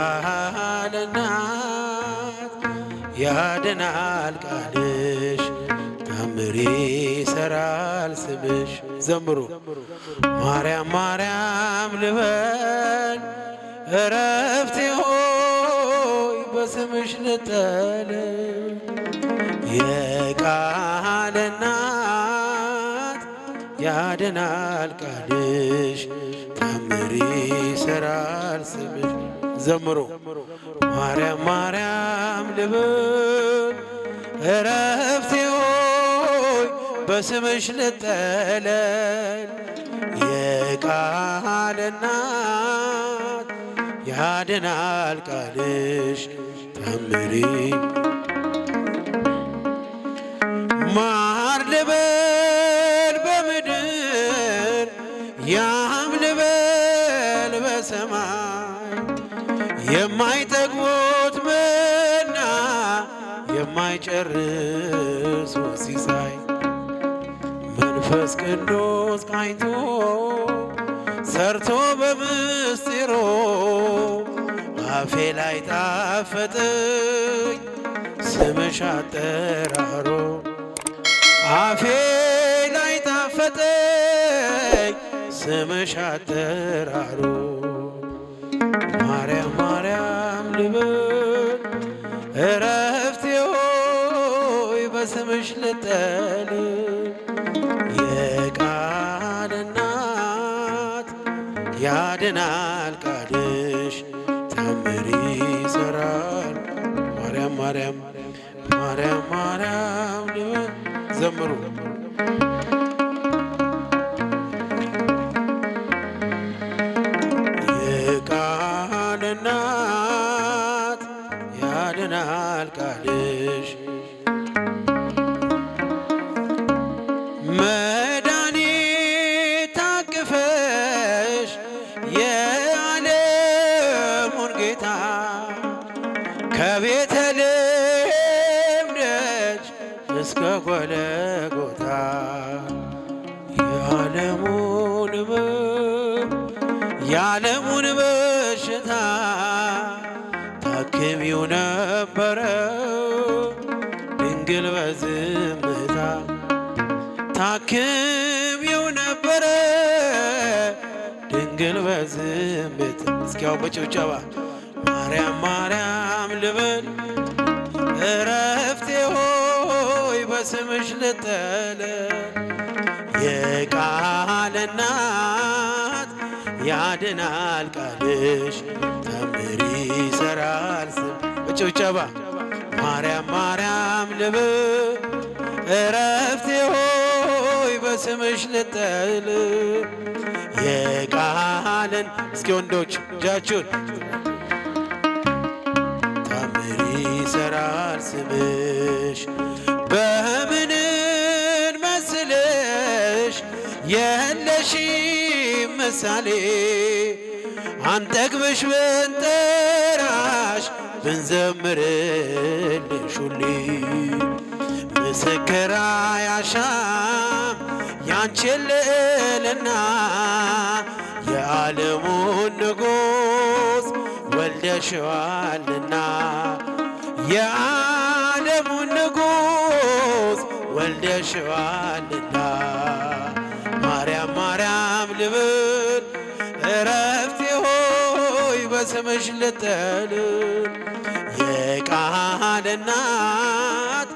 የቃል እናት ያድናል ቃልሽ ታምር ይሰራል ስምሽ። ዘምሩ ማርያም ማርያም ልበል እረፍቴ ሆይ በስምሽ ልጠለል። የቃል እናት ያድናል ቃልሽ ታምር ይሰራል ስምሽ። ዘምሩ ማርያም ማርያም ልበል እረፍቴ ሆይ በስምሽ ልጠለል። የቃል እናት ያድናል ቃልሽ ታምሪ ማር ልበል በምድር ያም ልበል በሰማይ የማይጠግቦት መና የማይጨርስ ሲሳይ መንፈስ ቅዱስ ቃኝቶ ሰርቶ በምስጢሮ አፌ ላይ ጣፈጠኝ ስምሽ አጠራሮ። አፌ ላይ ጣፈጠኝ ስምሽ አጠራሮ። ማርያም ማርያም ልበል እረፍቴ ሆይ በስምሽ ልጠለል። የቃል እናት ያድናል ቃልሽ ታምር ይሰራል። ማርያም ማርያም ማርያም ማርያም ልበል። ዘምሩ የቃል እናት ያድናል ቃልሽ መድኃኒት ታቅፈሽ የዓለሙን ጌታ ከቤተልሔም ደጅ እስከ ጎልጎታ የዓለሙን ሕመም የዓለሙን በሽታ ታክሚው ነበረ ድንግል በዝምታ። ታክሚው ነበረ ድንግል በዝምታ። እስኪያው በጭብጨባ ማርያም ማርያም ልበል እረፍቴ ሆይ በስምሽ ልጠለል። የቃል እናት ያድናል ቃልሽ ታምር ይሰራል ስም። በጭብጨባ ማርያም ማርያም ልበል እረፍቴ ሆይ በስምሽ ልጠለል። የቃልን እስኪ ወንዶች እጃችሁን ታምር ይሰራል ስምሽ። በምንን መስልሽ የለሽም ምሳሌ አንጠግብሽ ብንጠራሽ ብንዘምርልሽ ሁሌ ምስክር አያሻም ያንቺን ልዕልና የዓለሙን ንጉሥ ወልደሽዋልና። የዓለሙን ንጉሥ ወልደሽዋልና። ማርያም ማርያም ልበል እረፍቴ ሆይ በስምሽ ልጠለል። የቃል እናት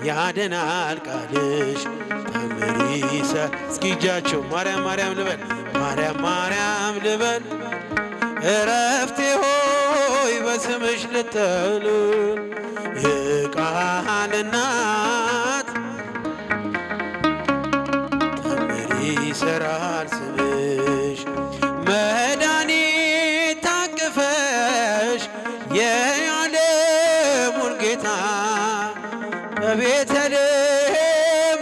ያድናል ቃልሽ ታምር ይሰራል። እስኪ እጃችሁ ማርያም ማርያም ልበል ማርያም ማርያም ልበል እረፍቴ ሆይ በስምሽ ልጠለል። የቃል እናት ታምር ይሰራል ስምሽ። መድኃኒት ታቅፈሽ የዓለሙን ጌታ በቤተልሔም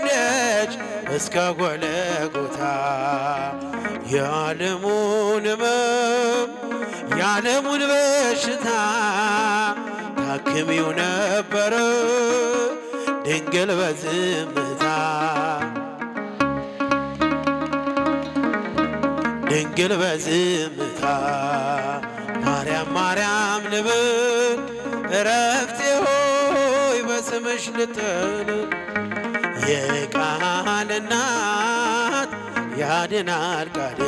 ደጅ እስከ ጎልጎታ የዓለሙን ሕመም የዓለሙን በሽታ ታክሚው ነበረ ድንግል በዝምታ። ድንግል በዝምታ ማርያም ማርያም ማርያም ልብል እረፍቴ ሆይ በስምሽ ልጠለል የቃል እናት ያድናል ቃል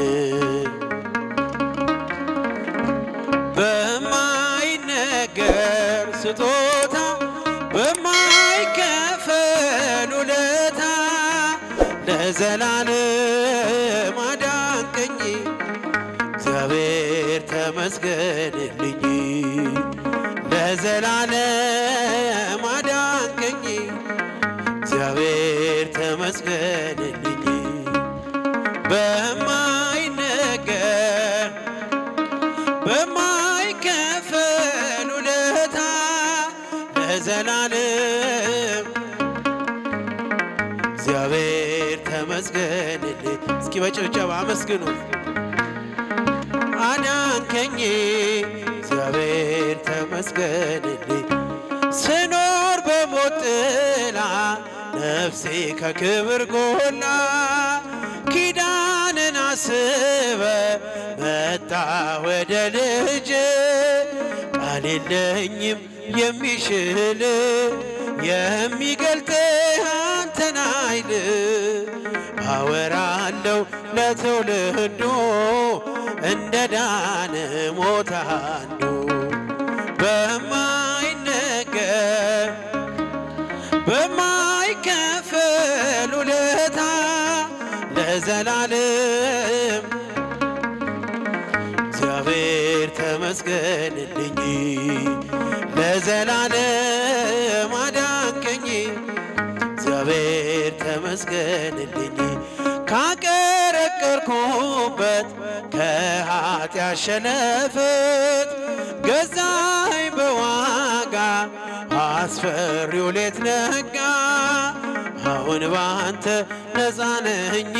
በማይነገር ስጦታ በማይከፈል ውለታ ለዘላለም አዳንከኝ እግዚአብሔር ተመስገንልኝ ለዘላለም አዳንከኝ እግዚአብሔር ተመስገንልኝ በማይነገር በማይከፈል ውለታ ለዘላለም እግዚአብሔር ተመስገንልኝ። እስኪ በጭብጨባ አመስግኑ። አዳንከኝ እግዚአብሔር ተመስገንልኝ ስኖር በሞት ጥላ ነፍሴ ከክብር ጎላ ኪዳንን አስበ መጣ ወደ ልጅ ቃል የለኝም የሚሽል የሚገልጥ አንተን ኃይል አወራለሁ ለትውልዱ እንደ ዳነ ሞተ አንዱ በማይነገር በማይከፈል ውለታ ለዘላለም እግዚአብሔር ተመስገንልኝ ለዘላለም አዳንከኝ እግዚአብሔር ተመስገንልኝ ካቀረቀርኩበት ከኃጢአት ሸለፈት ገዛኝ በዋጋ አስፈሪው ሌት ነጋ አሁን ባንተ ነፃ ነኝ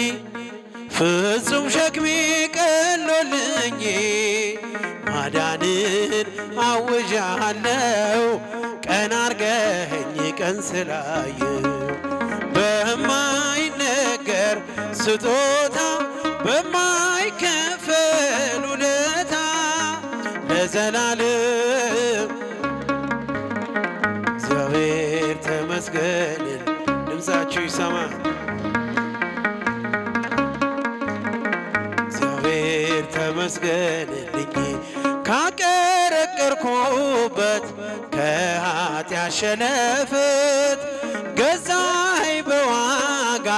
ፍጹም ሸክሜ ቀሎልኝ ማዳንን አውጃለሁ ቀን አርገኸኝ ቀን ስላየው በማይነገር ስጦታ በማይከፈል ውለታ ለዘላለም እግዚአብሔር ተመስገን። ድምፃችሁ ይሰማ። እግዚአብሔር ተመስገንልኝ ካቀረቀርኩበት ከኃጢአት ሸለፈት ገዛኝ በዋጋ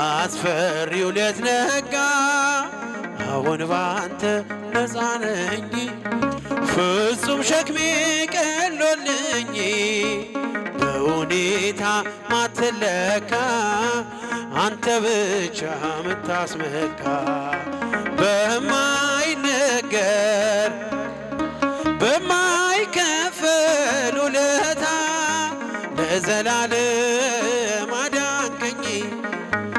አስፈሪው ሌት ነጋ አሁን ባንተ ነፃ ነኝ ፍጹም ሸክሜ ቀሎልኝ በሁኔታ ማትለካ አንተ ብቻ ምታስመካ በማይነገር በማይከፈል ውለታ ለዘላለም አዳንከኝ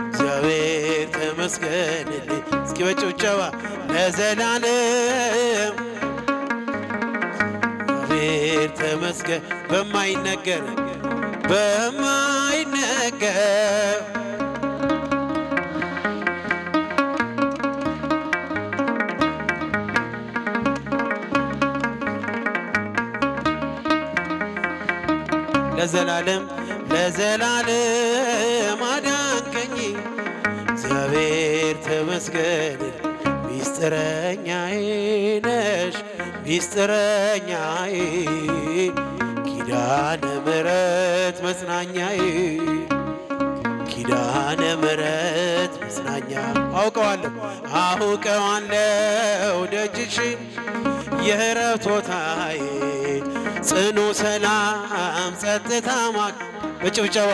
እግዚአብሔር ተመስገንልኝ። እስኪ በጭብጨባ ለዘላለም እግዚአብሔር ተመስገን። በማይነገር በማይነገር ለዘላለም ለዘላለም አዳንከኝ እግዚአብሔር ተመስገን። ሚስጥረኛዬ ነሽ ሚስጥረኛዬ ኪዳነ ምሕረት መጽናኛዬ ኪዳነ ምሕረት መጽናኛ አውቀዋለሁ ደጅሽን የዕረፍት ቦታዬ ጽኑ ሰላም ጸጥታ በጭብጨባ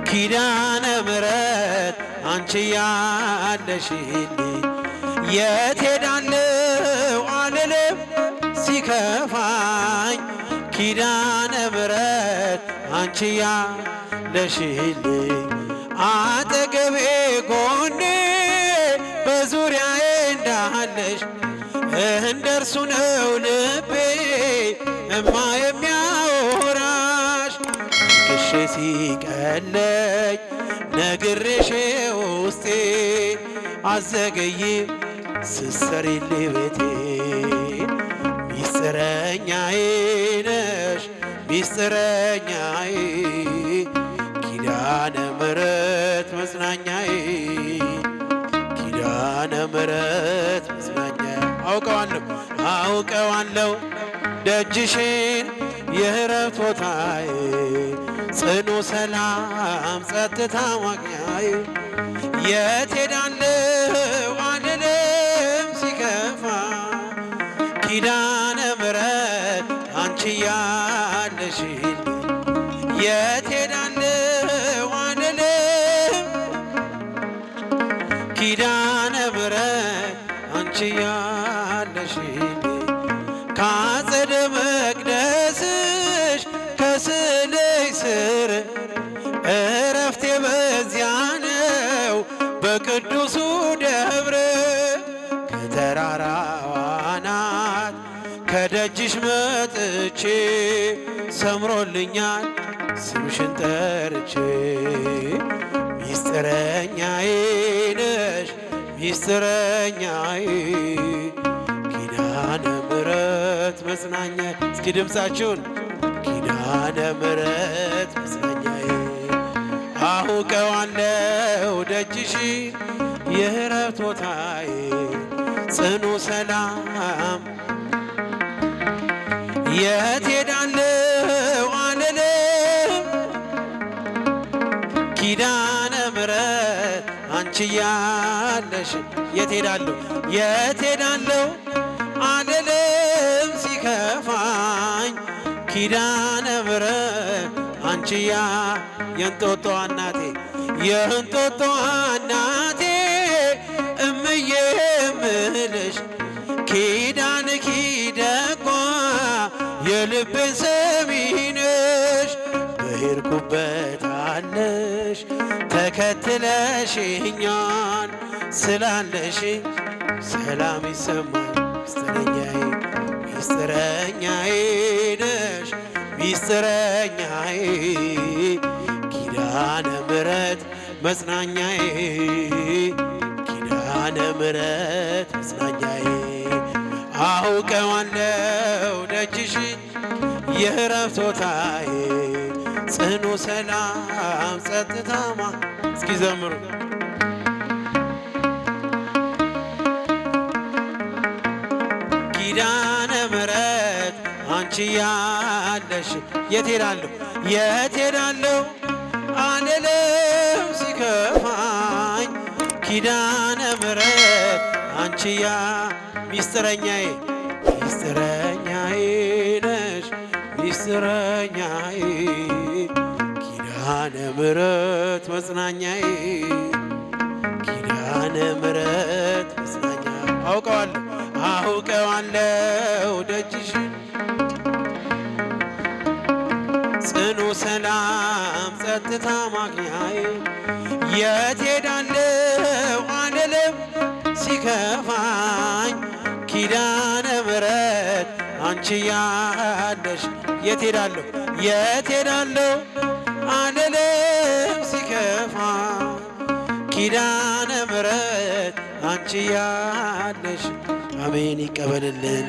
ኪዳነ ምሕረት አንቺ ያለሽልኝ የት ሄዳለሁ አልልም ሲከፋኝ ኪዳነ ምሕረት አንቺ ያለሽልኝ አጠገቤ ጎኔ በዙሪያዬ እንዳለሽ እንደርሱ ነው ልቤ እማ የሚያወራሽ ክሼ ሲቀለኝ ነግሬሽ ውስጤ አዘገይም ስትሰሪልኝ ቤቴ ሚስጥረኛዬ ነሽ ሚስጥረኛዬ ኪዳነ ምሕረት መጽናኛዬ ኪዳነ ምሕረት መጽናኛዬ አውቀዋለሁ ደጅሽን የዕረፍት ቦታዬ ጽኑ ሰላም ጸጥታ ማግኛዬ የት ሄዳለሁ አልልም ሲከፋ ኪዳነ ምሕረት አንቺ ያለሽልኝ የት ሄዳለሁ አልልም ኪዳነ ምሕረት አንቺ ያለሽልኝ ከአጸደ መቅደስሽ ከስዕልሽ ስር ዕረፍቴ በዚያ ነው በቅዱሱ ደብር ከተራራው አናት ከደጅሽ መጥቼ ሰምሮልኛል ስምሽን ጠርቼ ሚስጥረኛዬ ነሽ ሚስጥረኛዬ ኪዳነ ምሕረት መጽናኛዬ እስኪ ድምፃችሁን ኪዳነ ምሕረት መጽናኛዬ አውቀዋለሁ ደጅሽ የዕረፍት ቦታዬ ጽኑ ሰላም የት ሄዳለሁ አልልም ኪዳነ ምሕረት አንቺ ያለሽ የት ሄዳለሁ አልልም ሲከፋኝ ኪዳነ ምሕረት አንቺ የእንጦጦ እናቴ እምዬ እምልሽ ኪዳንኪ ደጓ የልቤን ሰሚ ነሽ በሄድኩበት አለሽ ተከትለሽኛል ስላለሽኝ ሰላም ይሰማል ሚስጥረኛዬ ነሽ ሚስጥረኛዬ ኪዳነ ምሕረት መጽናኛዬ ኪዳነ ምሕረት መጽናኛዬ አውቀዋለሁ ደጅሽን የዕረፍት ቦታዬ ጽኑ ሰላም ጸጥታማ እስኪ ዘምሩ ኪዳነ ምሕረት አንቺ ያለሽ የት ሄዳለሁ አልልም ሲከፋኝ ኪዳነ ምሕረት አንቺ ሚስጥረኛዬ ነሽ ሚስጥረኛዬ ኪዳነ ምሕረት መጽናኛዬ ኪዳነ ምሕረት መጽናኛዬ አውቀዋለሁ ደጅሽን ጽኑ ሰላም ጸጥታ ማግኛዬ የት ሄዳለሁ አልልም ሲከፋኝ ኪዳነ ምሕረት አንቺ ያለሽ የት ሄዳለሁ አልልም ሲከፋኝ ኪዳነ ምሕረት አንቺ ያለሽ አሜን ይቀበልልን።